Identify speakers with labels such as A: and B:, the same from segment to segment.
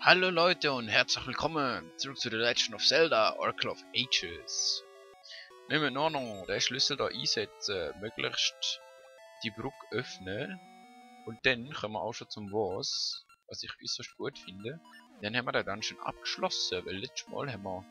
A: Hallo Leute und herzlich willkommen zurück zu The Legend of Zelda Oracle of Ages. Wenn wir noch den Schlüssel hier einsetzen, möglichst die Brücke öffnen und dann kommen wir auch schon zum Boss, was ich äußerst gut finde. Dann haben wir den Dungeon abgeschlossen, weil letztes Mal haben wir...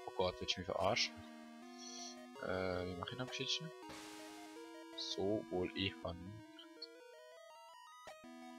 A: Oh Gott, willst du mich verarschen? Wie mache ich noch Geschichten? So wohl nicht.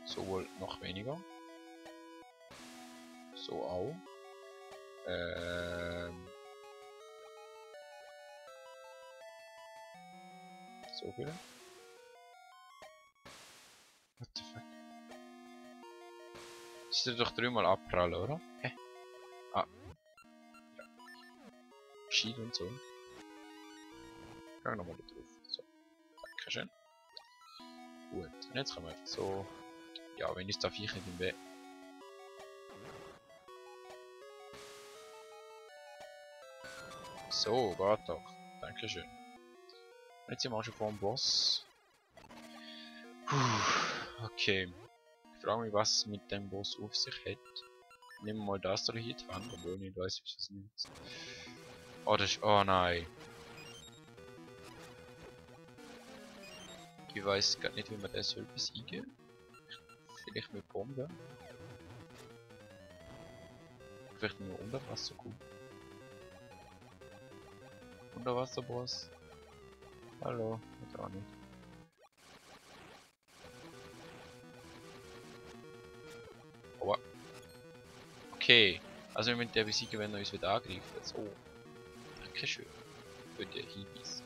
A: So wohl noch weniger. So auch. So wieder. What the fuck? Das ist doch dreimal abprallen, oder? Hä? Ah. Ja. Schied und so. Gehen nochmal da drauf. So. Dankeschön. Gut. Und jetzt können wir einfach so. Ja, wenn ich da Viech nicht im Weg. So, geht doch. Dankeschön. Jetzt sind wir auch schon vor dem Boss. Puh, okay. Ich frage mich, was es mit dem Boss auf sich hat. Nehmen wir mal das da hier dran, obwohl ich nicht weiß, wie es nimmt. Oh, das ist. Oh nein. Ich weiß gar nicht, wie man das soll besiegen. Vielleicht mit Bomben. Vielleicht nur Unterwasser gut. Unterwasserboss. Hallo, hat auch nicht. Aber. Okay. Also wir mit der besiegen, wenn er uns wieder angreift. So. Dankeschön. Für die Hiebis.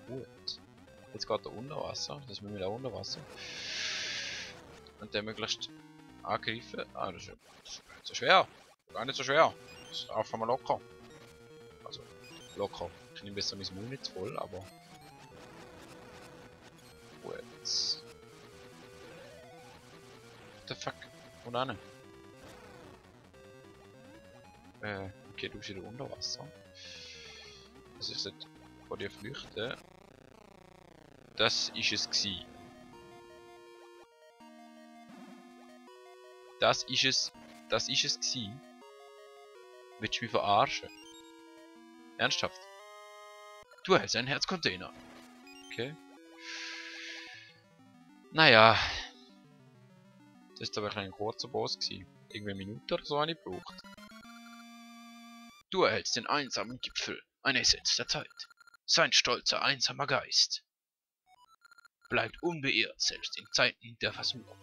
A: Gut. Jetzt geht er unter Wasser. Das müssen wir wieder unter Wasser. Und der möglichst angreifen. Ah, das ist ja nicht so schwer. Gar nicht so schwer. Das ist einfach mal locker. Also, locker. Ich nehme besser mein Mund nicht voll, aber. Gut. What the fuck? Wo dann? Okay, du bist wieder unter Wasser. Also ich sollte vor dir flüchten. Das ist es gsi. Das ist es gsi. Willst du mich verarschen? Ernsthaft? Du hältst einen Herzcontainer. Okay. Naja. Das ist aber ein kurzer Boss gsi. Irgendwie eine Minute oder so habe ich gebraucht. Du erhältst den einsamen Gipfel. Ein Essenz der Zeit. Sein stolzer, einsamer Geist bleibt unbeirrt, selbst in Zeiten der Versuchung.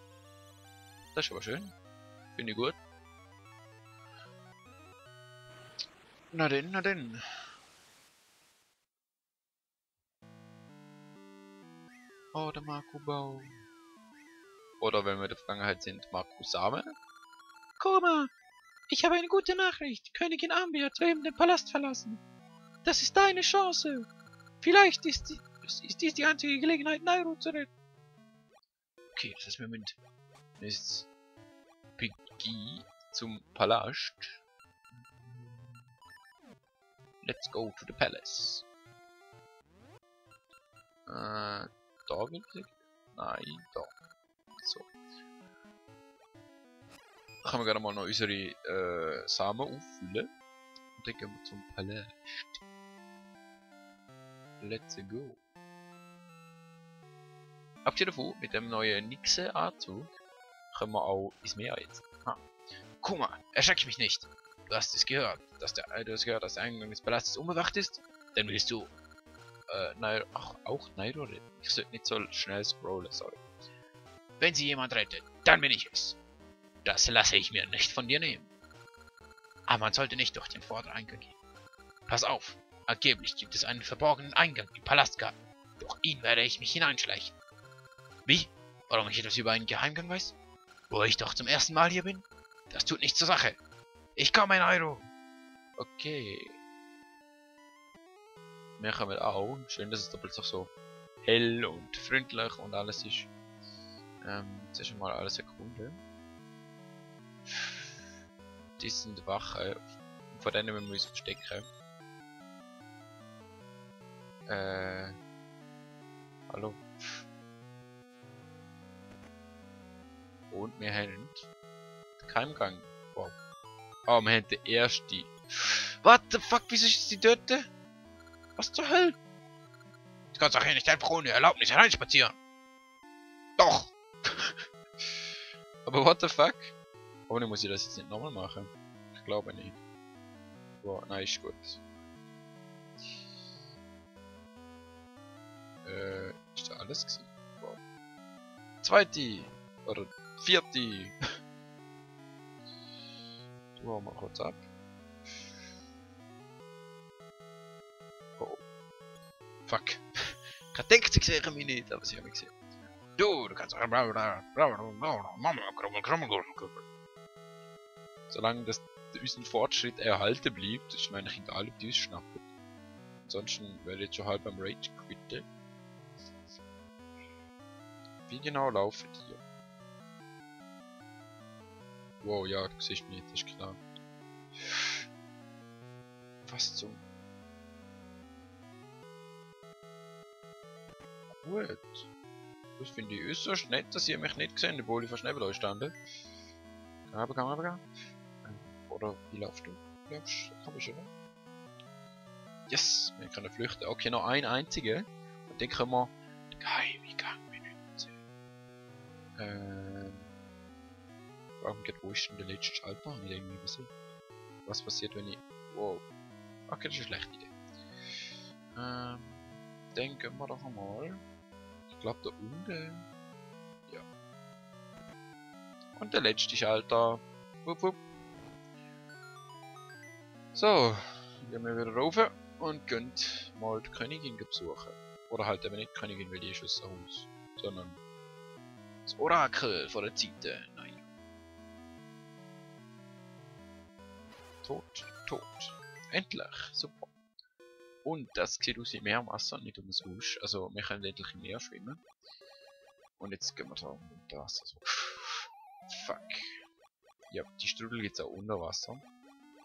A: Das ist aber schön. Finde ich gut. Na denn, na denn. Oh, der Makubau. Oder wenn wir in der Vergangenheit sind, Makusame. Koma, ich habe eine gute Nachricht. Königin Ambia hat soeben den Palast verlassen. Das ist deine Chance. Vielleicht ist dies die einzige Gelegenheit, Nairo zu retten. Okay, das heißt, wir müssen jetzt Piggy zum Palast. Let's go to the palace. Da will ich? Nein, da. So. Dann können wir gerne mal noch unsere Samen auffüllen. Und dann gehen wir zum Palast. Let's go. Abgesehen davon, mit dem neuen Nixe-Anzug können wir auch ins Meer jetzt. Ah. Guck mal, erschreck mich nicht. Du hast es gehört, dass der Eingang des Palastes unbewacht ist? Dann willst du Nairo, auch Nairo retten. Ich sollte nicht so schnell scrollen, sorry. Wenn sie jemand rettet, dann bin ich es. Das lasse ich mir nicht von dir nehmen. Aber man sollte nicht durch den Vordereingang gehen. Pass auf, angeblich gibt es einen verborgenen Eingang im Palastgarten. Durch ihn werde ich mich hineinschleichen. Wie? Warum ich etwas über einen Geheimgang weiß? Wo ich doch zum ersten Mal hier bin? Das tut nichts zur Sache. Ich komme, Nairo. Okay. Wir kommen auch. Schön, dass es da plötzlich so hell und freundlich und alles ist. Jetzt ist mal alles Sekunde. Die sind Wache. Vor denen wir müssen verstecken. Hallo. Und wir haben den Keimgang. Wow. Ah, wir haben den ersten. What the fuck, wieso ist sie dort? Was zur Hölle? Du kannst doch hier nicht einfach ohne Erlaubnis hereinspazieren. Doch! Aber what the fuck? Ohne muss ich das jetzt nicht nochmal machen. Ich glaube nicht. Wow, nein, ist gut. Ist da alles gewesen? Wow. Zweite! Oder vierte! Du hauen wir kurz ab. Oh. Fuck. Ich hab gedacht, sie sehen mich nicht, aber sie haben mich gesehen. Du kannst auch... Solange das unseren Fortschritt erhalten bleibt, ist mir eigentlich egal, ob die uns schnappen. Ansonsten wäre ich jetzt schon halb am Rage quitten. Wie genau laufen die? Wow, ja, du siehst mich nicht, das ist klar. Was zum... Gut. Das finde ich äußerst nett, dass ihr mich nicht gesehen habt, obwohl ich fast neben euch stand. Aber. Oder wie laufst du? Laufst du? Ich, oder? Yes! Wir können flüchten. Okay, noch ein einziger. Und dann können wir den Geheimgang benutzen. Wo ist denn der letzte Schalter? Habe ich irgendwie gesehen. Was passiert, wenn ich... Wow. Okay, das ist eine schlechte Idee. Dann gehen wir doch einmal. Ich glaube da unten. Ja. Und der letzte Schalter. Wupp, wupp. So. Gehen wir wieder rauf und gehen mal die Königin besuchen. Oder halt eben nicht die Königin, weil die ist aus dem Haus. Sondern das Orakel von der Zeit. Nein. Tot. Endlich. Super. Und das sieht aus wie Meerwasser, nicht um das Rausch. Also wir können endlich im Meer schwimmen. Und jetzt gehen wir da unter Wasser. So. Fuck. Ja, die Strudel gibt es auch unter Wasser.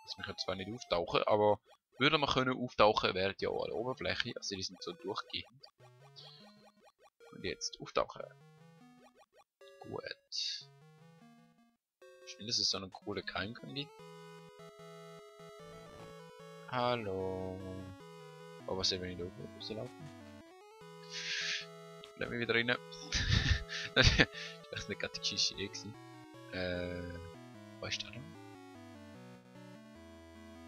A: Also wir können zwar nicht auftauchen, aber würden wir können auftauchen, wären die ja an der Oberfläche. Also die sind so durchgehend. Und jetzt auftauchen. Gut. Schön, dass es so einen coolen Keimgang gibt. Hallo. Oh, was sehen wir nicht oben? Rauslaufen? Lass mich wieder rein. Das war echt eine kategorische Idee gewesen. Was ist da noch?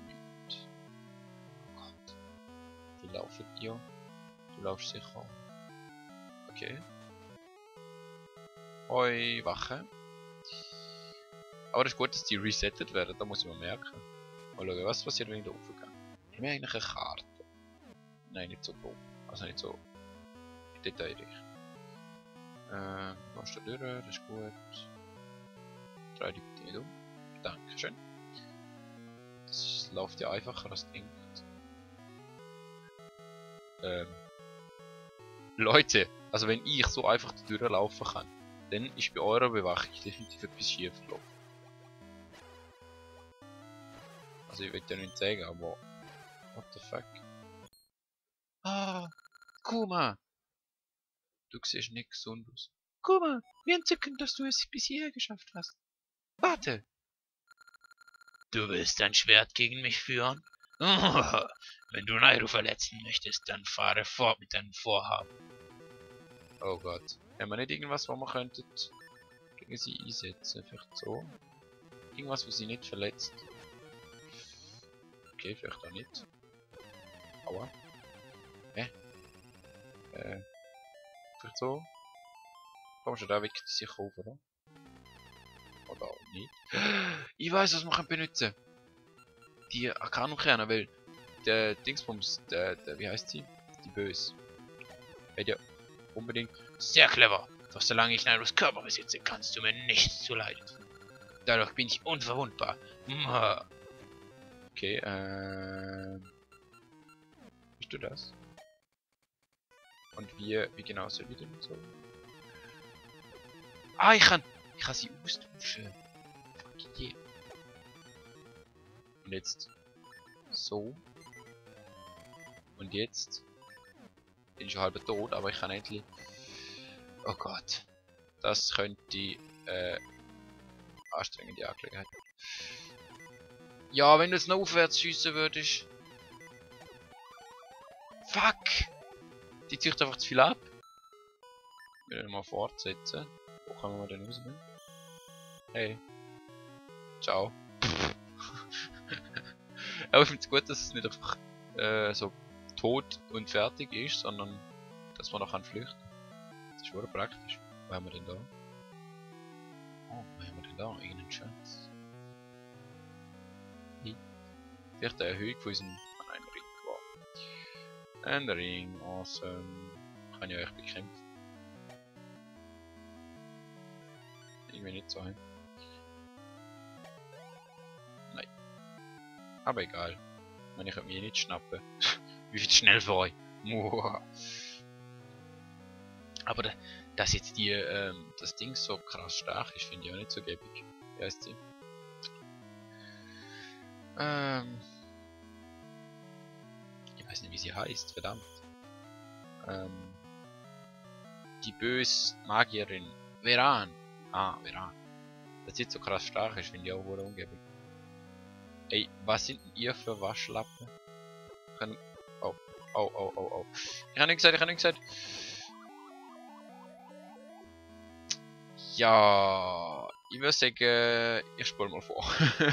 A: Nicht. Oh Gott. Die laufen ja. Du laufst sicher. Okay. Hoi, Wache. Aber es ist gut, dass die resettet werden, da muss ich mal merken. Mal schauen, was passiert, wenn ich da raufgehe. Haben wir eigentlich eine Karte? Nein, nicht so dumm. Also nicht so detailreich. Gehst du durch, das ist gut. Drei die bitte nicht um. Dankeschön. Das läuft ja einfacher als denkt. Leute, also wenn ich so einfach die Tür laufen kann, dann ist bei eurer Bewachung definitiv etwas schief gelaufen. Also ich will ja nicht sagen, aber... What the fuck? Ah! Kuma! Du siehst nicht gesund aus. Kuma! Wie entzückend, dass du es bis hierher geschafft hast. Warte! Du willst dein Schwert gegen mich führen? Oh, wenn du Nairo verletzen möchtest, dann fahre fort mit deinem Vorhaben. Oh Gott. Haben wir nicht irgendwas, wo wir könnten gegen sie einsetzen? Vielleicht so? Irgendwas, wo sie nicht verletzt? Okay, vielleicht auch nicht. Aua. Hä? Vielleicht so? Komm schon, da weg sicher auf, oder? Oder auch nicht. Ich weiß, was wir benutzen können. Die Arcanum-Kerne, weil der Dingsbums, der, wie heißt sie? Die Böse. Ja, unbedingt. Sehr clever. Doch solange ich Nairos Körper besitze, kannst du mir nichts zuleide tun. Dadurch bin ich unverwundbar. Okay, bist du das? Und wie genau soll ich denn so? Ah, ich kann sie austauschen. Fuck yeah. Und jetzt so. Und jetzt bin ich schon halb tot, aber ich kann endlich... Oh Gott. Das könnte anstrengende Angelegenheit. Ja, wenn du jetzt noch aufwärts schiessen würdest. Fuck! Die zieht einfach zu viel ab. Ich will mal fortsetzen. Wo können wir denn rausgehen? Hey. Ciao. Aber ich finde es gut, dass es nicht einfach so tot und fertig ist, sondern dass man noch flüchten kann. Das ist wohl praktisch. Was haben wir denn da? Oh, was haben wir denn da? Irgendeinen Schatz. Hey. Vielleicht eine Erhöhung von unserem Ring war. Ein Ring, awesome. Kann ich euch bekämpfen. Irgendwie nicht so hin. Nein. Aber egal. Ich könnte mich nicht schnappen. Wie viel schnell war ich? Aber dass jetzt die, das Ding so krass stark ist, finde ich auch nicht so gäbig. Wie heißt sie? Ich weiß nicht, wie sie heißt, verdammt. Die böse Magierin. Veran. Ah, Veran. Dass sie so krass stark ist, finde ich auch wohl ungäbig. Ey, was sind denn ihr für Waschlappen? Oh, oh, oh, oh, oh. Ich habe nichts gesagt, Ja, ich würde sagen, ich spule mal vor.
B: Okay, ja.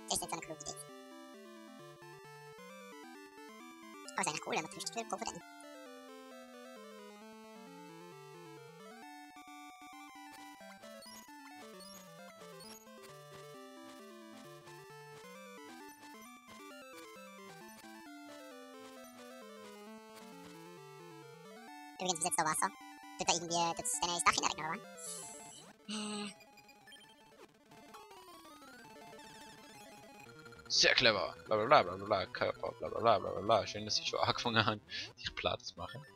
B: Das ist jetzt so eine kluge Idee. Aber es ist eigentlich cool, wenn man ziemlich viel Puffer. Übrigens, wie sieht's da Wasser? Tut da irgendwie das Dach hinregnen, oder was?
A: Sehr clever. Blablabla, blablabla, Körper, blablabla, blablabla. Schön, dass ich schon angefangen habe, dich Platz zu machen.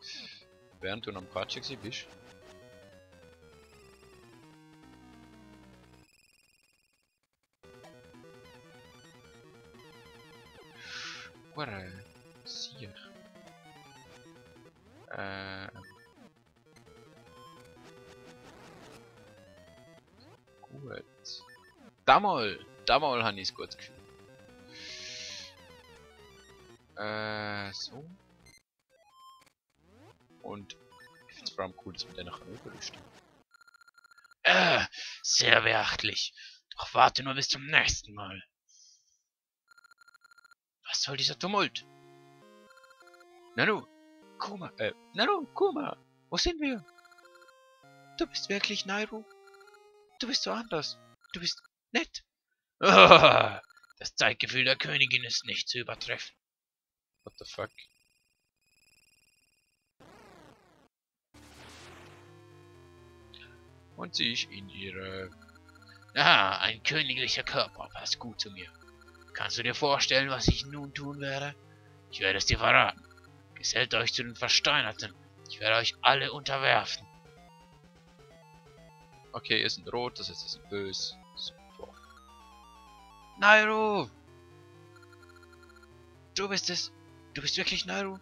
A: Während du am Quatschen gewesen bist. Sicher. Gut. Damals habe ich es gut gefühlt. So. Und ich finde es vor allem cool, dass wir den nachher überrüsten. Sehr beachtlich. Doch warte nur bis zum nächsten Mal. Was soll dieser Tumult? Nanu, Kuma, wo sind wir? Du bist wirklich Nairu? Du bist so anders. Du bist nett. Das Zeitgefühl der Königin ist nicht zu übertreffen. What the fuck? Und sie ist in ihre... Ah, ein königlicher Körper passt gut zu mir. Kannst du dir vorstellen, was ich nun tun werde? Ich werde es dir verraten. Gesellt euch zu den Versteinerten. Ich werde euch alle unterwerfen. Okay, ihr seid rot, das heißt, ihr seid böse. Super. Nairu! Du bist es. Du bist wirklich Nairu?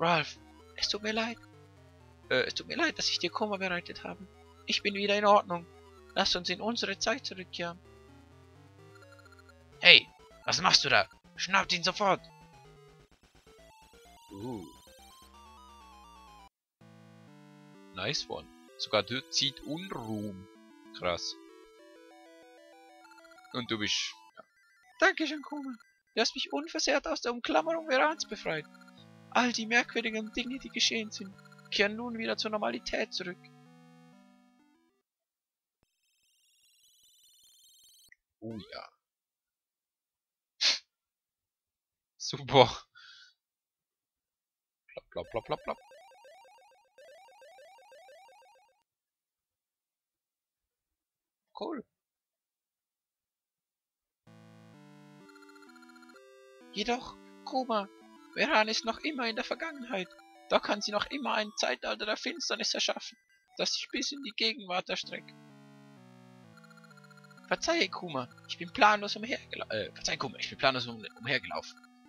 A: Ralph, es tut mir leid. Es tut mir leid, dass ich dir Kummer bereitet habe. Ich bin wieder in Ordnung. Lass uns in unsere Zeit zurückkehren. Hey, was machst du da? Schnappt ihn sofort. Nice one. Sogar du zieht Unruhm. Krass. Und du bist... Ja. Dankeschön, Kuma. Du hast mich unversehrt aus der Umklammerung Verans befreit. All die merkwürdigen Dinge, die geschehen sind, kehren nun wieder zur Normalität zurück. Oh ja. Super. Plopp, plopp, plopp, plopp, plopp. Cool. Jedoch, Kuma, Veran ist noch immer in der Vergangenheit. Da kann sie noch immer ein Zeitalter der Finsternis erschaffen, das sich bis in die Gegenwart erstreckt. Verzeihe, Kuma, ich bin planlos umhergelaufen,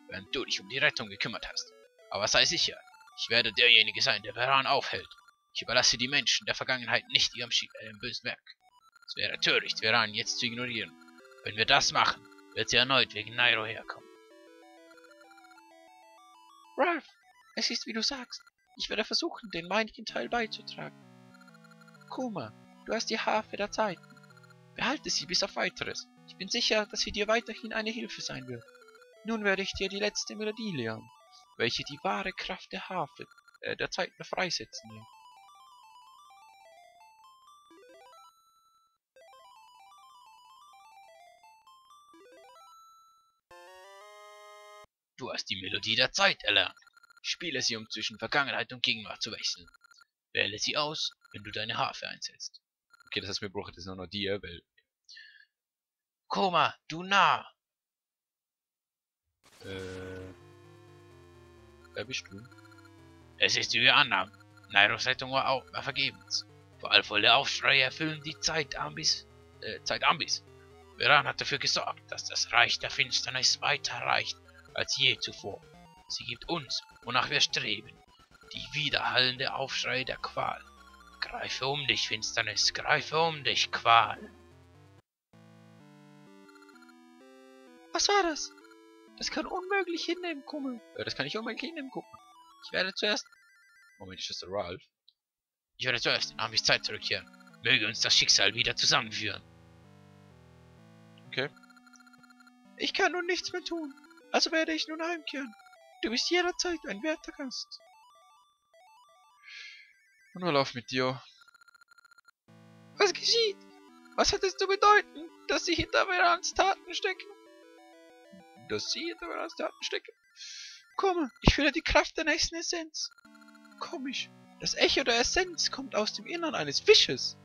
A: während du dich um die Rettung gekümmert hast. Aber sei sicher, ich werde derjenige sein, der Veran aufhält. Ich überlasse die Menschen der Vergangenheit nicht ihrem bösen Werk. Es wäre töricht, Veran jetzt zu ignorieren. Wenn wir das machen, wird sie erneut wegen Nairo herkommen. Ralph, es ist wie du sagst. Ich werde versuchen, den meinigen Teil beizutragen. Kuma, du hast die Harfe der Zeiten. Behalte sie bis auf Weiteres. Ich bin sicher, dass sie dir weiterhin eine Hilfe sein wird. Nun werde ich dir die letzte Melodie lehren, welche die wahre Kraft der Harfe der Zeiten freisetzen wird. Du hast die Melodie der Zeit erlernt. Spiele sie, um zwischen Vergangenheit und Gegenwart zu wechseln. Wähle sie aus, wenn du deine Harfe einsetzt. Okay, das heißt, wir brauchen jetzt nur noch die, weil... Kuma, du Narr! Wer bist du? Es ist wie wir annahmen. Nairos Rettung war vergebens. Qualvolle Aufschreie erfüllen die Zeit Ambis. Veran hat dafür gesorgt, dass das Reich der Finsternis weiter reicht als je zuvor. Sie gibt uns, wonach wir streben, die widerhallende Aufschrei der Qual. Greife um dich, Finsternis, greife um dich, Qual. Was war das? Das kann unmöglich hinnehmen, Kummel. Das kann ich unmöglich hinnehmen, gucken. Ich werde zuerst... Moment, ist das der Ralph? Ich werde zuerst in Ambis Zeit zurückkehren. Möge uns das Schicksal wieder zusammenführen. Okay. Ich kann nun nichts mehr tun. Also werde ich nun heimkehren. Du bist jederzeit ein werter Gast. Und nur lauf mit dir. Was geschieht? Was hat es zu bedeuten, dass sie hinter Verans Taten stecken? Komme, ich fühle die Kraft der nächsten Essenz. Komisch, das Echo der Essenz kommt aus dem Innern eines Fisches.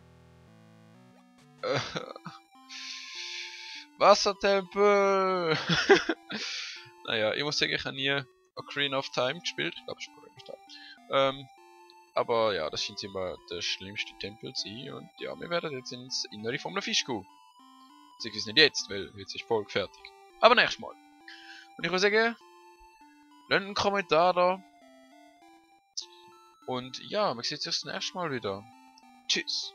A: Wassertempel! Naja, ich muss sagen, ich habe nie Ocarina of Time gespielt. Ich glaube, ich spiele nicht da. Aber ja, das scheint immer der schlimmste Tempel zu sein. Und ja, wir werden jetzt ins Innere vom Fisch gehen. Beziehungsweise nicht jetzt, weil jetzt ist die Folge fertig. Aber nächstes Mal. Und ich würde sagen, lasst einen Kommentar da. Und ja, wir sehen uns das nächste Mal wieder. Tschüss.